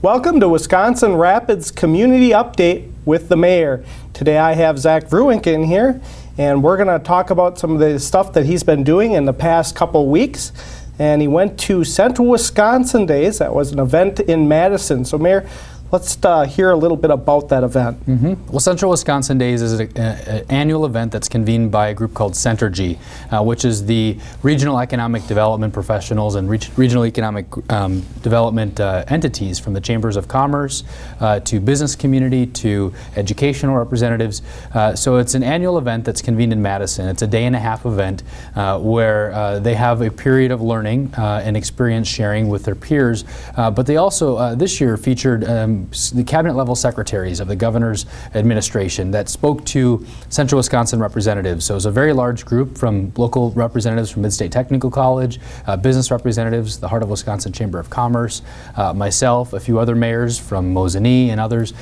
Welcome to Wisconsin Rapids Community Update with the Mayor. Today I have Zach Vruwink in here, and we're going to talk about some of the stuff that he's been doing in the past couple weeks. And he went to Central Wisconsin Days. That was an event in Madison. So Mayor, let's hear a little bit about that event. Well, Central Wisconsin Days is an annual event that's convened by a group called Centergy, which is the regional economic development professionals and regional economic development entities, from the chambers of commerce to business community to educational representatives. So it's an annual event that's convened in Madison. It's a day-and-a-half event where they have a period of learning and experience sharing with their peers, but they also this year featured the cabinet level secretaries of the governor's administration that spoke to Central Wisconsin representatives. So it was a very large group, from local representatives from Mid-State Technical College, business representatives, the Heart of Wisconsin Chamber of Commerce, myself, a few other mayors from Mosinee and others.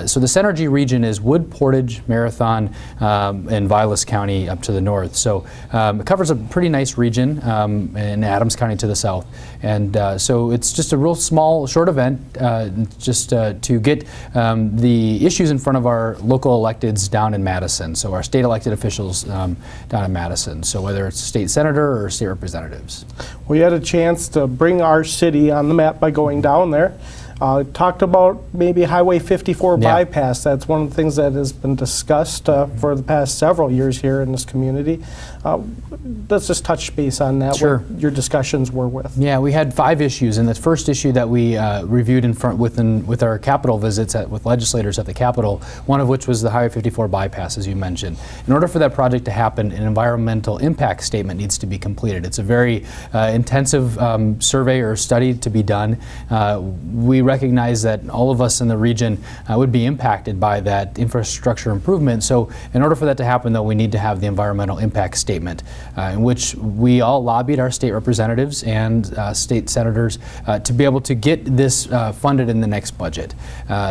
So the Centergy region is Wood, Portage, Marathon, and Vilas County up to the north. So it covers a pretty nice region in Adams County to the south. And so it's just a real small, short event, just to get the issues in front of our local electeds down in Madison, so our state elected officials down in Madison, so whether it's a state senator or state representatives. We had a chance to bring our city on the map by going down there. Talked about maybe Highway 54 bypass. That's one of the things that has been discussed for the past several years here in this community. Let's just touch base on that. Sure. What your discussions were with. Yeah, we had 5 issues, and the first issue that we reviewed with our Capitol visits with legislators at the Capitol, one of which was the Highway 54 bypass, as you mentioned. In order for that project to happen, an environmental impact statement needs to be completed. It's a very intensive survey or study to be done. We recognize that all of us in the region would be impacted by that infrastructure improvement. So in order for that to happen, though, we need to have the environmental impact statement, in which we all lobbied our state representatives and state senators to be able to get this funded in the next budget.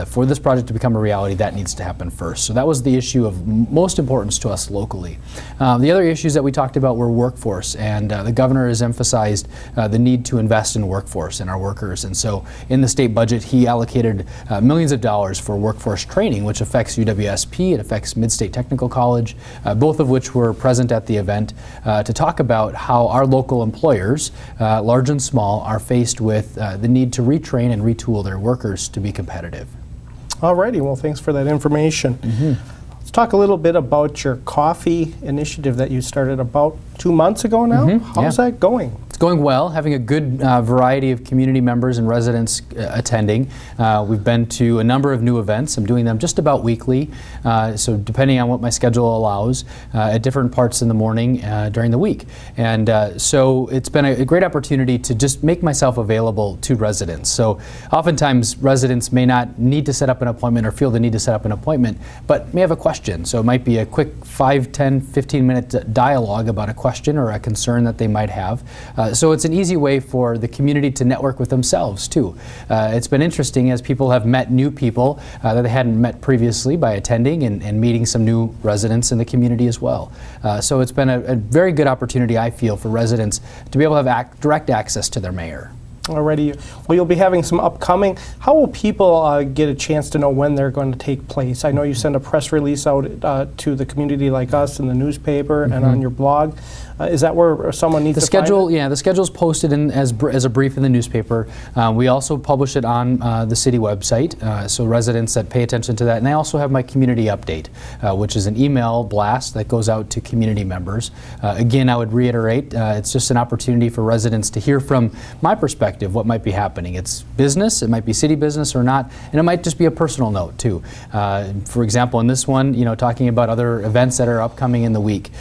For this project to become a reality, that needs to happen first. So that was the issue of most importance to us locally. The other issues that we talked about were workforce, and the governor has emphasized the need to invest in workforce and our workers. And so in the state budget, he allocated millions of dollars for workforce training, which affects UWSP, it affects Mid-State Technical College, both of which were present at the event to talk about how our local employers, large and small, are faced with the need to retrain and retool their workers to be competitive. Alrighty, well, thanks for that information. Let's talk a little bit about your coffee initiative that you started about 2 months ago now. How's that going? It's going well, having a good variety of community members and residents attending. We've been to a number of new events. I'm doing them just about weekly, so depending on what my schedule allows, at different parts in the morning during the week. And so it's been a great opportunity to just make myself available to residents. So oftentimes residents may not need to set up an appointment or feel the need to set up an appointment, but may have a question. So it might be a quick 5, 10, 15-minute dialogue about a question or a concern that they might have. So it's an easy way for the community to network with themselves too. It's been interesting as people have met new people that they hadn't met previously by attending and meeting some new residents in the community as well. So it's been a very good opportunity, I feel, for residents to be able to have direct access to their mayor. Already, well, you'll be having some upcoming. How will people get a chance to know when they're going to take place? I know you send a press release out to the community like us in the newspaper and on your blog. Is that where someone needs to find it? Yeah, the schedule's posted as a brief in the newspaper. We also publish it on the city website, so residents that pay attention to that. And I also have my community update, which is an email blast that goes out to community members. Again, I would reiterate, it's just an opportunity for residents to hear from my perspective what might be happening. It's business, it might be city business or not, and it might just be a personal note too. For example, in this one, talking about other events that are upcoming in the week.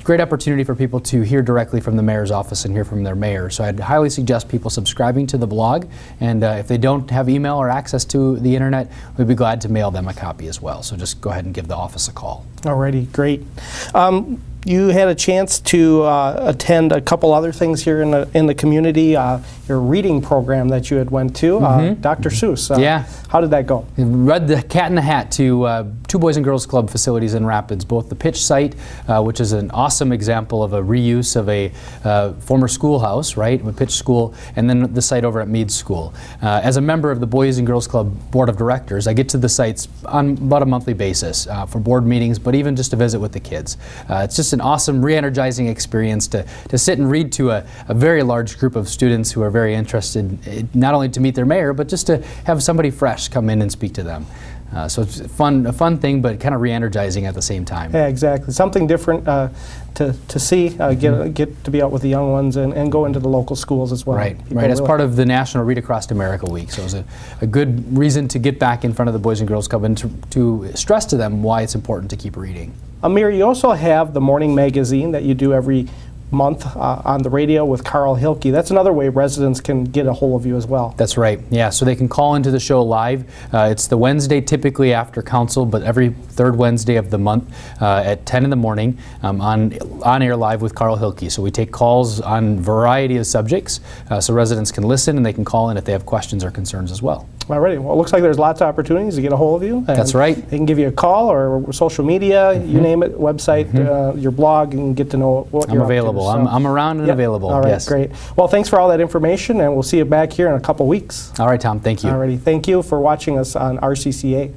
Great opportunity for people to hear directly from the mayor's office and hear from their mayor. So I'd highly suggest people subscribing to the blog, and if they don't have email or access to the internet, we'd be glad to mail them a copy as well. So just go ahead and give the office a call. Alrighty, great. you had a chance to attend a couple other things here in the community. Your reading program that you had went to, Dr. Seuss. Yeah. How did that go? Read the Cat in the Hat to two Boys and Girls Club facilities in Rapids, both the Pitch site, which is an awesome example of a reuse of a former schoolhouse, right, a Pitch school, and then the site over at Meade School. As a member of the Boys and Girls Club Board of Directors, I get to the sites on about a monthly basis for board meetings, but even just to visit with the kids. It's just an awesome, re-energizing experience to sit and read to a very large group of students who are very interested, not only to meet their mayor, but just to have somebody fresh come in and speak to them. So it's a fun thing, but kind of re-energizing at the same time. Yeah, exactly. Something different to see, get to be out with the young ones and go into the local schools as well. Right, right. As part of the National Read Across America Week. So it was a good reason to get back in front of the Boys and Girls Club and to stress to them why it's important to keep reading. Amir, you also have the morning magazine that you do every month on the radio with Carl Hilke. That's another way residents can get a hold of you as well. That's right. Yeah, so they can call into the show live. It's the Wednesday typically after council, but every third Wednesday of the month at 10 in the morning on air live with Carl Hilke. So we take calls on a variety of subjects so residents can listen and they can call in if they have questions or concerns as well. Alrighty. Well, it looks like there's lots of opportunities to get a hold of you. That's right. They can give you a call or social media, you name it, website, your blog, and get to know what you're available. up to. I'm around and available. All right, yes. Great. Well, thanks for all that information, and we'll see you back here in a couple weeks. All right, Tom. Thank you. Alrighty. Thank you for watching us on RCCA.